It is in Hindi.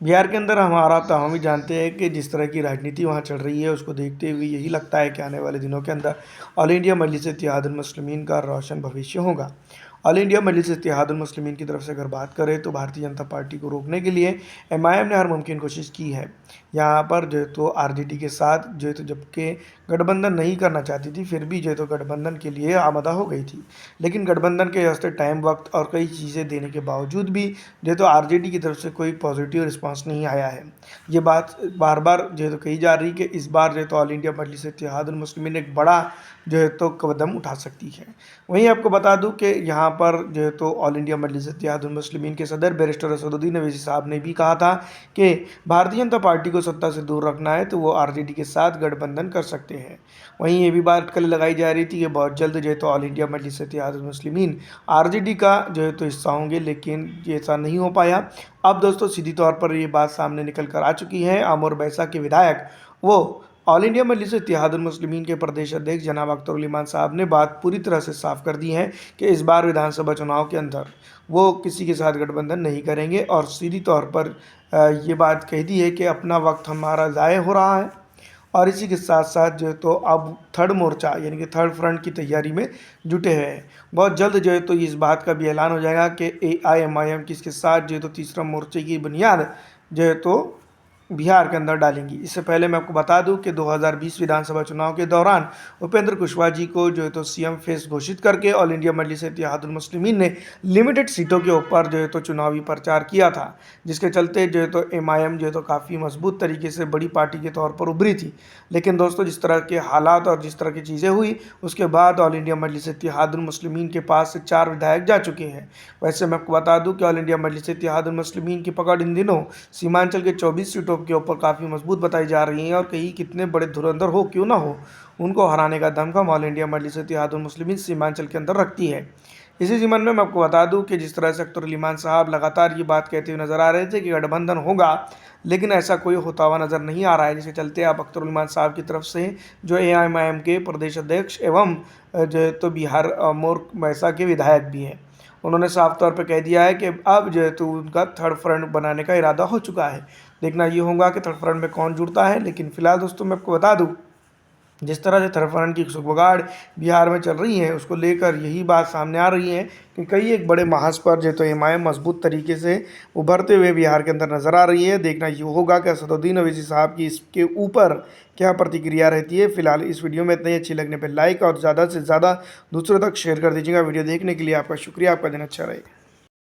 बिहार के अंदर हमारा तो हम भी जानते हैं कि जिस तरह की राजनीति वहाँ चल रही है, उसको देखते हुए यही लगता है कि आने वाले दिनों के अंदर ऑल इंडिया मजलिस इत्तेहादुल मुस्लिमीन का रोशन भविष्य होगा। ऑल इंडिया मजलिस इत्तेहादुल मुस्लिमीन की तरफ से अगर बात करें तो भारतीय जनता पार्टी को रोकने के लिए एमआईएम ने हर मुमकिन कोशिश की है। यहाँ पर जो है तो आरजेडी के साथ जो है तो जबकि गठबंधन नहीं करना चाहती थी, फिर भी जो है तो गठबंधन के लिए आमदा हो गई थी। लेकिन गठबंधन के वास्ते टाइम, वक्त और कई चीज़ें देने के बावजूद भी जो है तो आरजेडी की तरफ से कोई पॉजिटिव रिस्पांस नहीं आया है। ये बात बार बार जो है तो कही जा रही कि इस बार जो है तो ऑल इंडिया मजलिस इत्तेहादुल मुस्लिमीन एक बड़ा जो है तो कदम उठा सकती है। वहीं आपको बता दूं कि यहाँ पर जो है तो ऑल इंडिया मजलिस इत्तेहादुल मुस्लिमीन के सदर बैरिस्टर असदुद्दीन अवैसी साहब ने भी कहा था कि भारतीय जनता पार्टी को सत्ता से दूर रखना है तो वो आरजेडी के साथ गठबंधन कर सकते हैं। वहीं ये भी बात कल लगाई जा रही थी कि बहुत जल्द जो है तो ऑल इंडिया मजलिस इत्तेहादुल मुस्लिमीन आरजेडी का जो है तो हिस्सा होंगे, लेकिन ये ऐसा नहीं हो पाया। अब दोस्तों सीधी तौर पर ये बात सामने निकल कर आ चुकी है। आमोर बैसा के विधायक वो ऑल इंडिया मजलिस इत्तेहादुल मुस्लिमीन के प्रदेश अध्यक्ष जनाब अख्तर उल ईमान साहब ने बात पूरी तरह से साफ कर दी है कि इस बार विधानसभा चुनाव के अंदर वो किसी के साथ गठबंधन नहीं करेंगे और सीधी तौर पर ये बात कह दी है कि अपना वक्त हमारा ज़ाय हो रहा है। और इसी के साथ साथ जो है तो अब थर्ड मोर्चा यानी कि थर्ड फ्रंट की तैयारी में जुटे हुए हैं। बहुत जल्द जो है तो इस बात का भी ऐलान हो जाएगा कि एआईएमआईएम किसके साथ जो है तो तीसरा मोर्चे की बुनियाद जो है तो बिहार के अंदर डालेंगी। इससे पहले मैं आपको बता दूं कि 2020 विधानसभा चुनाव के दौरान उपेंद्र कुशवाहा जी को जो है तो सीएम फेस घोषित करके ऑल इंडिया मजलिस इत्तेहादुल मुस्लिमीन ने लिमिटेड सीटों के ऊपर जो है तो चुनावी प्रचार किया था, जिसके चलते जो है तो एमआईएम जो है तो काफ़ी मजबूत तरीके से बड़ी पार्टी के तौर पर उभरी थी। लेकिन दोस्तों जिस तरह के हालात और जिस तरह की चीज़ें हुई, उसके बाद ऑल इंडिया मजलिस इत्तेहादुल मुस्लिमीन के पास से 4 विधायक जा चुके हैं। वैसे मैं आपको बता दूं कि ऑल इंडिया मजलिस इत्तेहादुल मुस्लिमीन की पकड़ इन दिनों सीमांचल के 24 सीटों के ऊपर काफ़ी मजबूत बताई जा रही हैं और कहीं कितने बड़े धुरंधर हो क्यों ना हो, उनको हराने का दमखम ऑल इंडिया मजलिस इत्तेहादुल मुस्लिमीन सीमांचल के अंदर रखती है। इसी ज़िम्मन में मैं आपको बता दूं कि जिस तरह से अख्तर उल ईमान साहब लगातार ये बात कहते हुए नजर आ रहे थे कि गठबंधन होगा, लेकिन ऐसा कोई होता हुआ नज़र नहीं आ रहा है, जिसके चलते अब अख्तर उल ईमान साहब की तरफ से जो एआईएमआईएम के प्रदेश अध्यक्ष एवं जो है तो बिहार मोर मैसा के विधायक भी हैं, उन्होंने साफ तौर पर कह दिया है कि अब जो है तो उनका थर्ड फ्रंट बनाने का इरादा हो चुका है। देखना ये होगा कि थर्ड फ्रंट में कौन जुड़ता है। लेकिन फिलहाल दोस्तों मैं आपको बता दूं, जिस तरह से थर्ड फ्रंट की सुगबुगाहट बिहार में चल रही है, उसको लेकर यही बात सामने आ रही है कि कई एक बड़े महासपर जो तो एमआईएम मजबूत तरीके से उभरते हुए बिहार के अंदर नजर आ रही है। देखना ये होगा कि असदुद्दीन अवैसी साहब की इसके ऊपर क्या प्रतिक्रिया रहती है। फिलहाल इस वीडियो में इतनी अच्छी लगने पर लाइक और ज़्यादा से ज़्यादा दूसरों तक शेयर कर दीजिएगा। वीडियो देखने के लिए आपका शुक्रिया। आपका दिन अच्छा रहे।